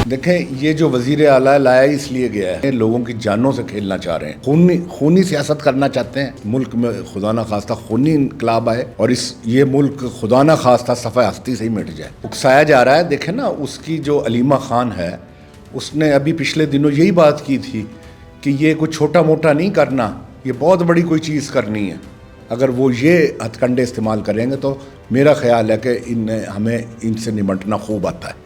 دیکھیں یہ جو وزیر اعلیٰ لایا اس لیے گیا ہے، لوگوں کی جانوں سے کھیلنا چاہ رہے ہیں، خونی سیاست کرنا چاہتے ہیں، ملک میں خدا نہ خواستہ خونی انقلاب آئے اور یہ ملک خدا نہ خواستہ صفحہ ہستی سے ہی مٹ جائے، اکسایا جا رہا ہے۔ دیکھیں نا، اس کی جو علیمہ خان ہے، اس نے ابھی پچھلے دنوں یہی بات کی تھی کہ یہ کوئی چھوٹا موٹا نہیں کرنا، یہ بہت بڑی کوئی چیز کرنی ہے۔ اگر وہ یہ ہتھ کنڈے استعمال کریں گے تو میرا خیال ہے کہ ہمیں ان سے نمٹنا خوب آتا ہے۔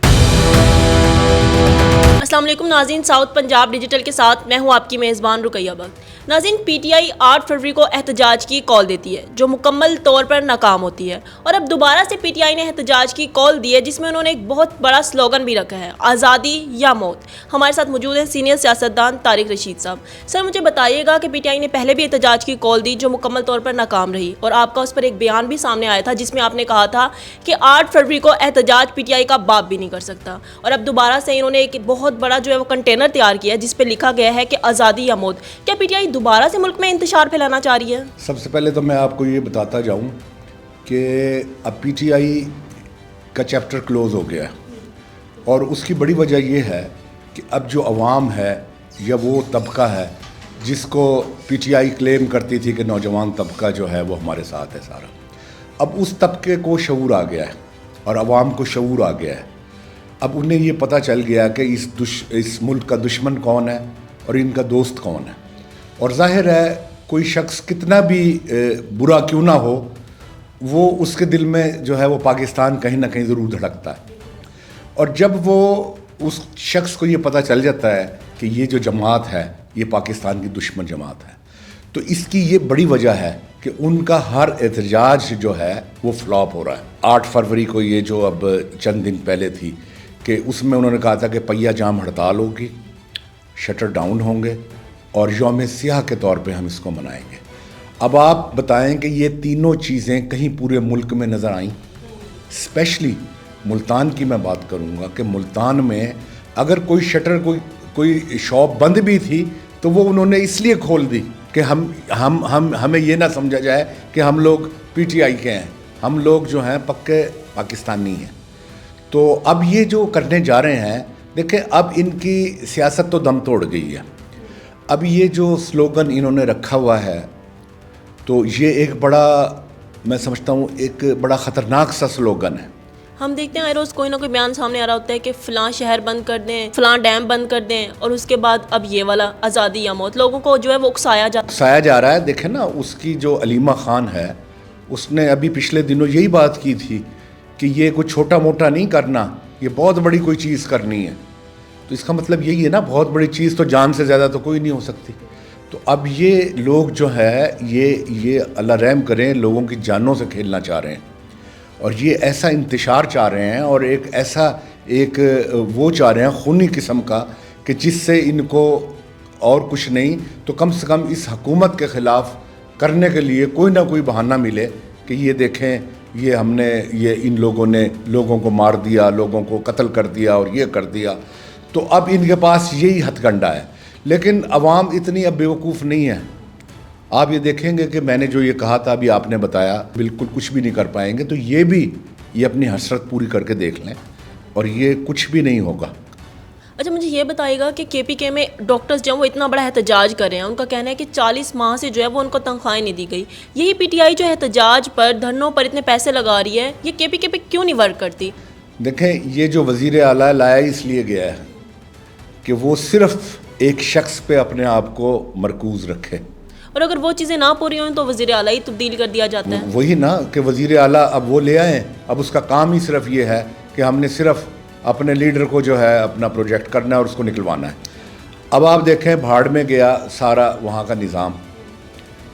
السلام علیکم ناظرین، ساؤتھ پنجاب ڈیجیٹل کے ساتھ میں ہوں آپ کی میزبان رقیہ بخت۔ ناظرین، پی ٹی آئی 8 فروری کو احتجاج کی کال دیتی ہے جو مکمل طور پر ناکام ہوتی ہے، اور اب دوبارہ سے پی ٹی آئی نے احتجاج کی کال دی ہے جس میں انہوں نے ایک بہت بڑا سلوگن بھی رکھا ہے، آزادی یا موت۔ ہمارے ساتھ موجود ہیں سینئر سیاستدان طارق رشید صاحب۔ سر، مجھے بتائیے گا کہ پی ٹی آئی نے پہلے بھی احتجاج کی کال دی جو مکمل طور پر ناکام رہی، اور آپ کا اس پر ایک بیان بھی سامنے آیا تھا جس میں آپ نے کہا تھا کہ 8 فروری کو احتجاج پی ٹی آئی کا باپ بھی نہیں کر سکتا، اور اب دوبارہ سے انہوں نے ایک بہت بڑا جو ہے وہ کنٹینر تیار کیا ہے جس پہ لکھا گیا ہے کہ آزادی یا موت۔ کیا پی ٹی آئی دوبارہ سے ملک میں انتشار پھیلانا چاہ رہی ہے؟ سب سے پہلے تو میں آپ کو یہ بتاتا جاؤں کہ اب پی ٹی آئی کا چیپٹر کلوز ہو گیا ہے، اور اس کی بڑی وجہ یہ ہے کہ اب جو عوام ہے یا وہ طبقہ ہے جس کو پی ٹی آئی کلیم کرتی تھی کہ نوجوان طبقہ جو ہے وہ ہمارے ساتھ ہے سارا، اب اس طبقے کو شعور آ گیا ہے اور عوام کو شعور آ گیا ہے۔ اب انہیں یہ پتہ چل گیا کہ اس ملک کا دشمن کون ہے اور ان کا دوست کون ہے، اور ظاہر ہے کوئی شخص کتنا بھی برا کیوں نہ ہو، وہ اس کے دل میں جو ہے وہ پاکستان کہیں نہ کہیں ضرور دھڑکتا ہے، اور جب وہ اس شخص کو یہ پتہ چل جاتا ہے کہ یہ جو جماعت ہے یہ پاکستان کی دشمن جماعت ہے، تو اس کی یہ بڑی وجہ ہے کہ ان کا ہر احتجاج جو ہے وہ فلاپ ہو رہا ہے۔ 8 فروری کو یہ جو اب چند دن پہلے تھی کہ اس میں انہوں نے کہا تھا کہ پہیہ جام ہڑتال ہوگی، شٹر ڈاؤن ہوں گے، اور یوم سیاہ کے طور پہ ہم اس کو منائیں گے۔ اب آپ بتائیں کہ یہ تینوں چیزیں کہیں پورے ملک میں نظر آئیں؟ اسپیشلی ملتان کی میں بات کروں گا کہ ملتان میں اگر کوئی شٹر کوئی شاپ بند بھی تھی تو وہ انہوں نے اس لیے کھول دی کہ ہمیں یہ نہ سمجھا جائے کہ ہم لوگ پی ٹی آئی کے ہیں، ہم لوگ جو ہیں پکے پاکستانی ہیں۔ تو اب یہ جو کرنے جا رہے ہیں، دیکھیں اب ان کی سیاست تو دم توڑ گئی ہے۔ اب یہ جو سلوگن انہوں نے رکھا ہوا ہے تو یہ ایک بڑا، میں سمجھتا ہوں ایک بڑا خطرناک سا سلوگن ہے۔ ہم دیکھتے ہیں ہر روز کوئی نہ کوئی بیان سامنے آ رہا ہوتا ہے کہ فلاں شہر بند کر دیں، فلاں ڈیم بند کر دیں، اور اس کے بعد اب یہ والا آزادی یا موت، لوگوں کو جو ہے وہ اکسایا جا رہا ہے۔ دیکھیں نا، اس کی جو علیمہ خان ہے، اس نے ابھی پچھلے دنوں یہی بات کی تھی کہ یہ کوئی چھوٹا موٹا نہیں کرنا، یہ بہت بڑی کوئی چیز کرنی ہے۔ تو اس کا مطلب یہی ہے نا، بہت بڑی چیز تو جان سے زیادہ تو کوئی نہیں ہو سکتی۔ تو اب یہ لوگ جو ہے یہ اللہ رحم کریں، لوگوں کی جانوں سے کھیلنا چاہ رہے ہیں، اور یہ ایسا انتشار چاہ رہے ہیں، اور ایک وہ چاہ رہے ہیں خونی قسم کا کہ جس سے ان کو اور کچھ نہیں تو کم سے کم اس حکومت کے خلاف کرنے کے لیے کوئی نہ کوئی بہانہ ملے کہ یہ دیکھیں یہ ان لوگوں نے لوگوں کو مار دیا، لوگوں کو قتل کر دیا اور یہ کر دیا۔ تو اب ان کے پاس یہی ہتھ کنڈا ہے، لیکن عوام اتنی اب بیوقوف نہیں ہے۔ آپ یہ دیکھیں گے کہ میں نے جو یہ کہا تھا ابھی آپ نے بتایا، بالکل کچھ بھی نہیں کر پائیں گے، تو یہ اپنی حسرت پوری کر کے دیکھ لیں، اور یہ کچھ بھی نہیں ہوگا۔ اچھا، مجھے یہ بتائیے گا کہ کے پی کے میں ڈاکٹرز جو ہیں وہ اتنا بڑا احتجاج کر رہے ہیں، ان کا کہنا ہے کہ 40 ماہ سے جو ہے وہ ان کو تنخواہیں نہیں دی گئی۔ یہی پی ٹی آئی جو احتجاج پر، دھرنوں پر اتنے پیسے لگا رہی ہے، یہ کے پی کے پہ کیوں نہیں ورک کرتی؟ دیکھیں یہ جو وزیر اعلیٰ لایا اس لیے گیا ہے کہ وہ صرف ایک شخص پہ اپنے آپ کو مرکوز رکھے، اور اگر وہ چیزیں نہ پوری ہوئیں تو وزیر اعلیٰ ہی تبدیل کر دیا جاتا ہے۔ وہی نا کہ وزیر اعلیٰ اب وہ لے آئیں، اب اس کا کام ہی صرف یہ ہے کہ ہم نے صرف اپنے لیڈر کو جو ہے اپنا پروجیکٹ کرنا ہے اور اس کو نکلوانا ہے۔ اب آپ دیکھیں بھاڑ میں گیا سارا وہاں کا نظام،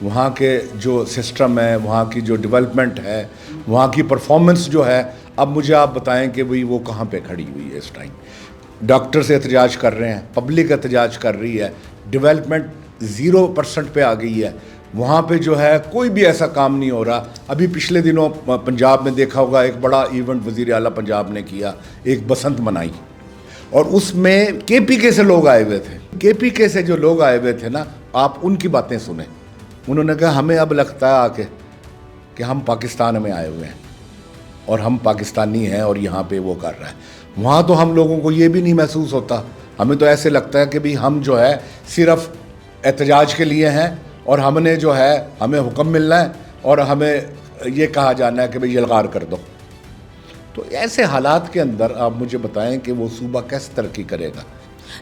وہاں کے جو سسٹم ہے، وہاں کی جو ڈیولپمنٹ ہے، وہاں کی پرفارمنس جو ہے، اب مجھے آپ بتائیں کہ وہی وہ کہاں پہ کھڑی ہوئی ہے اس ٹائم۔ ڈاکٹر سے احتجاج کر رہے ہیں، پبلک احتجاج کر رہی ہے، ڈیولپمنٹ 0% پہ آ گئی ہے، وہاں پہ جو ہے کوئی بھی ایسا کام نہیں ہو رہا۔ ابھی پچھلے دنوں پنجاب میں دیکھا ہوگا ایک بڑا ایونٹ وزیر اعلیٰ پنجاب نے کیا، ایک بسنت منائی، اور اس میں کے پی کے سے لوگ آئے ہوئے تھے۔ کے پی کے سے جو لوگ آئے ہوئے تھے نا، آپ ان کی باتیں سنیں۔ انہوں نے کہا ہمیں اب لگتا ہے آ کے کہ ہم پاکستان میں آئے ہوئے ہیں، اور ہم پاکستانی ہیں اور یہاں پہ وہ کر رہا ہے. وہاں تو ہم لوگوں کو یہ بھی نہیں محسوس ہوتا. ہمیں تو ایسے لگتا ہے کہ بھی ہم جو ہے صرف احتجاج کے لیے ہیں اور ہم نے جو ہے ہمیں حکم ملنا ہے اور ہمیں یہ کہا جانا ہے کہ بھئی یلغار کر دو. تو ایسے حالات کے اندر آپ مجھے بتائیں کہ وہ صوبہ کیسے ترقی کرے گا؟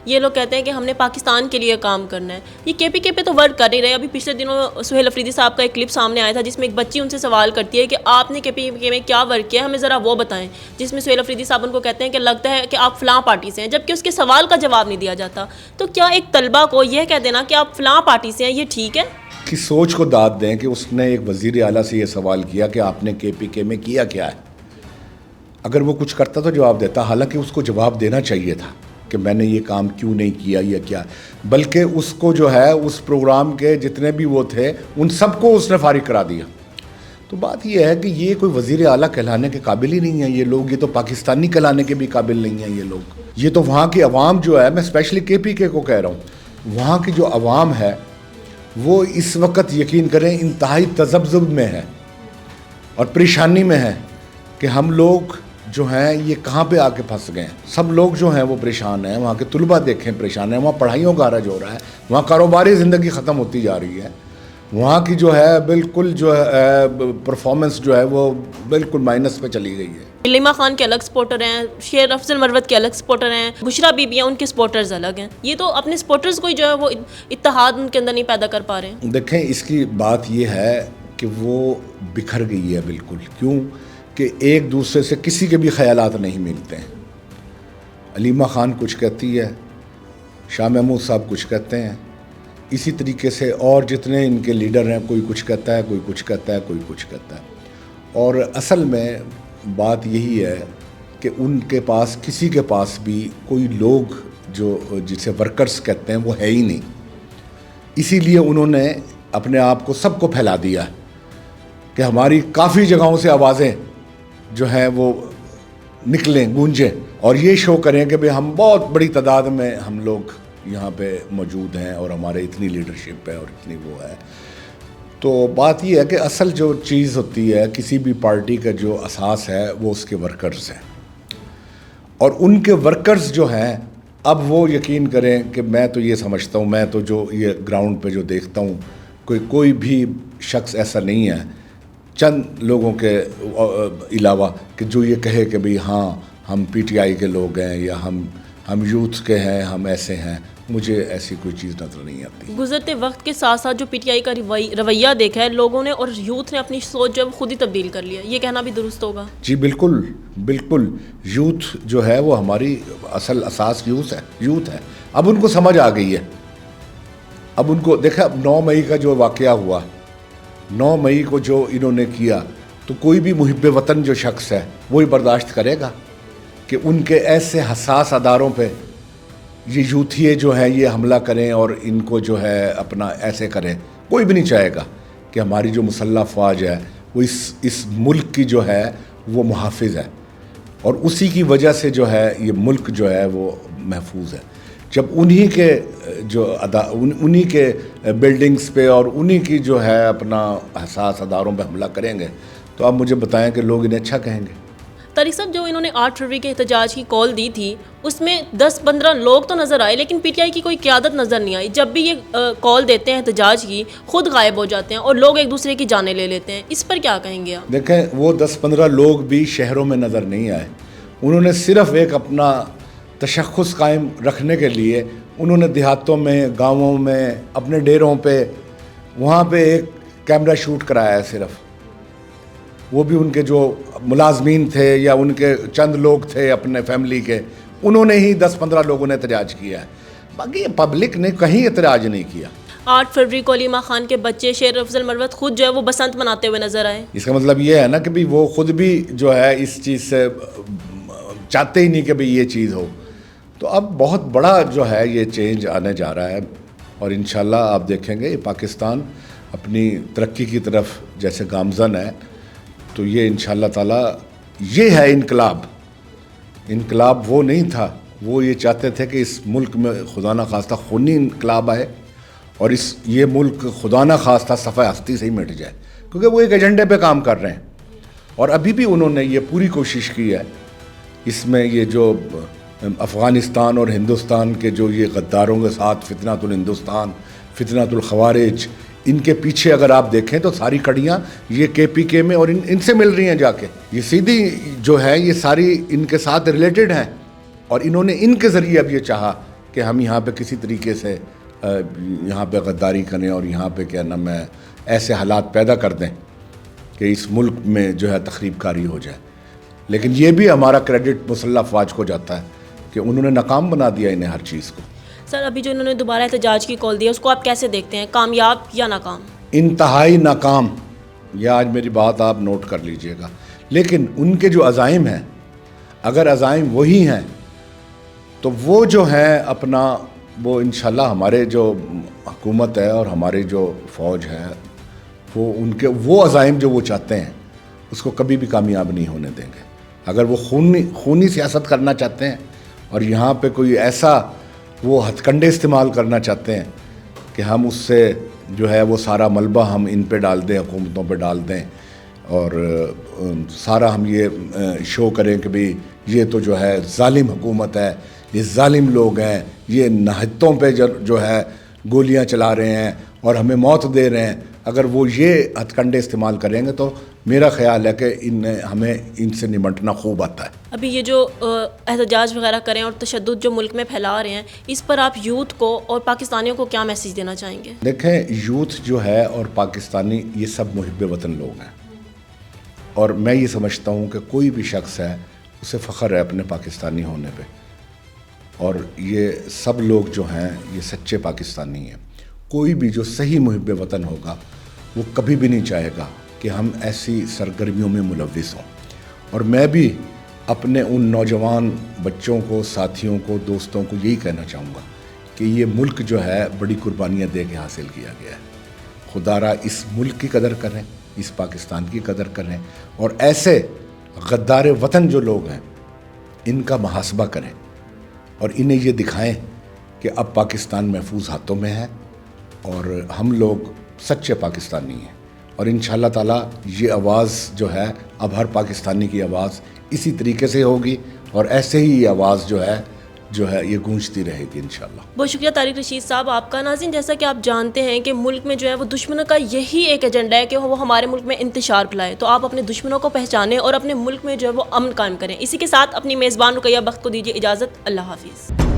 یہ لوگ کہتے ہیں کہ ہم نے پاکستان کے لیے کام کرنا ہے. یہ کے پی کے پہ تو ورک کر نہیں رہے. ابھی پچھلے دنوں سہیل افریدی صاحب کا ایک کلپ سامنے آیا تھا جس میں ایک بچی ان سے سوال کرتی ہے کہ آپ نے کے پی کے میں کیا ورک کیا، ہمیں ذرا وہ بتائیں. جس میں سہیل افریدی صاحب ان کو کہتے ہیں کہ لگتا ہے کہ آپ فلاں پارٹی سے ہیں، جبکہ اس کے سوال کا جواب نہیں دیا جاتا. تو کیا ایک طلبہ کو یہ کہہ دینا کہ آپ فلاں پارٹی سے ہیں یہ ٹھیک ہے؟ کی سوچ کو داد دیں کہ اس نے ایک وزیر اعلیٰ سے یہ سوال کیا کہ آپ نے کے پی کے میں کیا کیا ہے. اگر وہ کچھ کرتا تو جواب دیتا، حالانکہ اس کو جواب دینا چاہیے تھا کہ میں نے یہ کام کیوں نہیں کیا یا کیا. بلکہ اس کو جو ہے اس پروگرام کے جتنے بھی وہ تھے ان سب کو اس نے فارغ کرا دیا. تو بات یہ ہے کہ یہ کوئی وزیر اعلیٰ کہلانے کے قابل ہی نہیں ہیں یہ لوگ. یہ تو پاکستانی کہلانے کے بھی قابل نہیں ہیں یہ لوگ. یہ تو وہاں کی عوام جو ہے، میں اسپیشلی کے پی کے کو کہہ رہا ہوں، وہاں کی جو عوام ہے وہ اس وقت یقین کریں انتہائی تذبذب میں ہے اور پریشانی میں ہے کہ ہم لوگ جو ہیں یہ کہاں پہ آ کے پھنس گئے ہیں. سب لوگ جو ہیں وہ پریشان ہیں. وہاں کے طلباء دیکھیں پریشان ہیں. وہاں پڑھائیوں کا حرج ہو رہا ہے. وہاں کاروباری زندگی ختم ہوتی جا رہی ہے. وہاں کی جو ہے بالکل جو ہے پرفارمنس جو ہے وہ بالکل مائنس پہ چلی گئی ہے. علیمہ خان کے الگ سپورٹر ہیں، شیر افضل مروت کے الگ سپورٹر ہیں، بشرا بی بی ہیں ان کے سپورٹرز الگ ہیں. یہ تو اپنے سپورٹرز کو جو ہے وہ اتحاد ان کے اندر نہیں پیدا کر پا رہے ہیں. دیکھیں اس کی بات یہ ہے کہ وہ بکھر گئی ہے بالکل. کیوں کہ ایک دوسرے سے کسی کے بھی خیالات نہیں ملتے ہیں. علیمہ خان کچھ کہتی ہے، شاہ محمود صاحب کچھ کہتے ہیں، اسی طریقے سے اور جتنے ان کے لیڈر ہیں کوئی کچھ کہتا ہے، کوئی کچھ کہتا ہے، کوئی کچھ کہتا ہے. اور اصل میں بات یہی ہے کہ ان کے پاس کسی کے پاس بھی کوئی لوگ جو جسے ورکرز کہتے ہیں وہ ہے ہی نہیں. اسی لیے انہوں نے اپنے آپ کو سب کو پھیلا دیا کہ ہماری کافی جگہوں سے آوازیں جو ہیں وہ نکلیں، گونجیں اور یہ شو کریں کہ بھئی ہم بہت بڑی تعداد میں ہم لوگ یہاں پہ موجود ہیں اور ہمارے اتنی لیڈرشپ ہے اور اتنی وہ ہے. تو بات یہ ہے کہ اصل جو چیز ہوتی ہے کسی بھی پارٹی کا جو اساس ہے وہ اس کے ورکرز ہیں. اور ان کے ورکرز جو ہیں اب وہ یقین کریں کہ میں تو یہ سمجھتا ہوں، میں تو جو یہ گراؤنڈ پہ جو دیکھتا ہوں کوئی بھی شخص ایسا نہیں ہے چند لوگوں کے علاوہ کہ جو یہ کہے کہ بھئی ہاں ہم پی ٹی آئی کے لوگ ہیں یا ہم یوتھ کے ہیں، ہم ایسے ہیں. مجھے ایسی کوئی چیز نظر نہیں آتی. گزرتے وقت کے ساتھ ساتھ جو پی ٹی آئی کا رویہ دیکھا ہے لوگوں نے اور یوتھ نے اپنی سوچ جو خود ہی تبدیل کر لیا، یہ کہنا بھی درست ہوگا؟ جی بالکل بالکل. یوتھ جو ہے وہ ہماری اصل اساس یوتھ ہے. اب ان کو سمجھ آ گئی ہے. اب ان کو دیکھا 9 مئی کا جو واقعہ ہوا، 9 مئی کو جو انہوں نے کیا، تو کوئی بھی محب وطن جو شخص ہے وہی برداشت کرے گا کہ ان کے ایسے حساس اداروں پہ یہ یوتھیے جو ہیں یہ حملہ کریں اور ان کو جو ہے اپنا ایسے کریں. کوئی بھی نہیں چاہے گا کہ ہماری جو مسلح افواج ہے وہ اس ملک کی جو ہے وہ محافظ ہے اور اسی کی وجہ سے جو ہے یہ ملک جو ہے وہ محفوظ ہے. جب انہی کے انہی کے بلڈنگز پہ اور انہی کی جو ہے اپنا حساس اداروں پہ حملہ کریں گے تو آپ مجھے بتائیں کہ لوگ انہیں اچھا کہیں گے. طارق صاحب جو انہوں نے 8 فروری کے احتجاج کی کال دی تھی اس میں 10-15 لوگ تو نظر آئے لیکن پی ٹی آئی کی کوئی قیادت نظر نہیں آئی. جب بھی یہ کال دیتے ہیں احتجاج کی خود غائب ہو جاتے ہیں اور لوگ ایک دوسرے کی جانیں لے لیتے ہیں. اس پر کیا کہیں گے آپ؟ دیکھیں وہ 10-15 لوگ بھی شہروں میں نظر نہیں آئے. انہوں نے صرف ایک اپنا تشخص قائم رکھنے کے لیے انہوں نے دیہاتوں میں، گاؤں میں، اپنے ڈیروں پہ وہاں پہ ایک کیمرہ شوٹ کرایا ہے صرف. وہ بھی ان کے جو ملازمین تھے یا ان کے چند لوگ تھے اپنے فیملی کے، انہوں نے ہی 10-15 لوگوں نے احتجاج کیا ہے. باقی پبلک نے کہیں احتجاج نہیں کیا. 8 فروری کو علیمہ خان کے بچے شیر افضل مروت خود جو ہے وہ بسنت مناتے ہوئے نظر آئے. اس کا مطلب یہ ہے نا کہ بھی وہ خود بھی جو ہے اس چیز سے چاہتے ہی نہیں کہ بھی یہ چیز ہو. تو اب بہت بڑا جو ہے یہ چینج آنے جا رہا ہے اور انشاءاللہ آپ دیکھیں گے پاکستان اپنی ترقی کی طرف جیسے گامزن ہے تو یہ انشاءاللہ تعالی یہ ہے انقلاب. انقلاب وہ نہیں تھا. وہ یہ چاہتے تھے کہ اس ملک میں خدا نخواستہ خونی انقلاب آئے اور یہ ملک خدا نخواستہ صفحہ ہستی سے ہی مٹ جائے، کیونکہ وہ ایک ایجنڈے پہ کام کر رہے ہیں اور ابھی بھی انہوں نے یہ پوری کوشش کی ہے اس میں یہ جو افغانستان اور ہندوستان کے جو یہ غداروں کے ساتھ فتنۃ الہندوستان فتنۃ الخوارج ان کے پیچھے اگر آپ دیکھیں تو ساری کڑیاں یہ KPK میں اور ان سے مل رہی ہیں جا کے. یہ سیدھی جو ہے یہ ساری ان کے ساتھ ریلیٹڈ ہیں اور انہوں نے ان کے ذریعے اب یہ چاہا کہ ہم یہاں پہ کسی طریقے سے یہاں پہ غداری کریں اور یہاں پہ کیا نام ہے ایسے حالات پیدا کر دیں کہ اس ملک میں جو ہے تخریب کاری ہو جائے. لیکن یہ بھی ہمارا کریڈٹ مسلح افواج کو جاتا ہے کہ انہوں نے ناکام بنا دیا انہیں ہر چیز کو. سر ابھی جو انہوں نے دوبارہ احتجاج کی کال دی ہے اس کو آپ کیسے دیکھتے ہیں, کامیاب یا ناکام؟ انتہائی ناکام. یہ آج میری بات آپ نوٹ کر لیجئے گا. لیکن ان کے جو عزائم ہیں اگر عزائم وہی ہیں تو وہ جو ہیں اپنا وہ انشاءاللہ ہمارے جو حکومت ہے اور ہمارے جو فوج ہے وہ ان کے وہ عزائم جو وہ چاہتے ہیں اس کو کبھی بھی کامیاب نہیں ہونے دیں گے. اگر وہ خونی سیاست کرنا چاہتے ہیں اور یہاں پہ کوئی ایسا وہ ہتھ کنڈے استعمال کرنا چاہتے ہیں کہ ہم اس سے جو ہے وہ سارا ملبہ ہم ان پہ ڈال دیں, حکومتوں پہ ڈال دیں اور سارا ہم یہ شو کریں کہ بھئی یہ تو جو ہے ظالم حکومت ہے, یہ ظالم لوگ ہیں, یہ نہتوں پہ جو ہے گولیاں چلا رہے ہیں اور ہمیں موت دے رہے ہیں, اگر وہ یہ ہتھ کنڈے استعمال کریں گے تو میرا خیال ہے کہ ہمیں ان سے نمٹنا خوب آتا ہے. ابھی یہ جو احتجاج وغیرہ کریں اور تشدد جو ملک میں پھیلا رہے ہیں اس پر آپ یوتھ کو اور پاکستانیوں کو کیا میسیج دینا چاہیں گے؟ دیکھیں یوتھ جو ہے اور پاکستانی یہ سب محب وطن لوگ ہیں اور میں یہ سمجھتا ہوں کہ کوئی بھی شخص ہے اسے فخر ہے اپنے پاکستانی ہونے پہ اور یہ سب لوگ جو ہیں یہ سچے پاکستانی ہیں. کوئی بھی جو صحیح محب وطن ہوگا وہ کبھی بھی نہیں چاہے گا کہ ہم ایسی سرگرمیوں میں ملوث ہوں. اور میں بھی اپنے ان نوجوان بچوں کو, ساتھیوں کو, دوستوں کو یہی کہنا چاہوں گا کہ یہ ملک جو ہے بڑی قربانیاں دے کے حاصل کیا گیا ہے. خدا را اس ملک کی قدر کریں, اس پاکستان کی قدر کریں اور ایسے غدار وطن جو لوگ ہیں ان کا محاسبہ کریں اور انہیں یہ دکھائیں کہ اب پاکستان محفوظ ہاتھوں میں ہے اور ہم لوگ سچے پاکستانی ہیں اور انشاءاللہ تعالیٰ یہ آواز جو ہے اب ہر پاکستانی کی آواز اسی طریقے سے ہوگی اور ایسے ہی یہ آواز جو ہے یہ گونجتی رہے گی انشاءاللہ. بہت شکریہ طارق رشید صاحب آپ کا. ناظرین جیسا کہ آپ جانتے ہیں کہ ملک میں جو ہے وہ دشمنوں کا یہی ایک ایجنڈا ہے کہ وہ ہمارے ملک میں انتشار پھیلائے, تو آپ اپنے دشمنوں کو پہچانیں اور اپنے ملک میں جو ہے وہ امن قائم کریں. اسی کے ساتھ اپنی میزبان رقیہ بخت کو دیجیے اجازت. اللہ حافظ.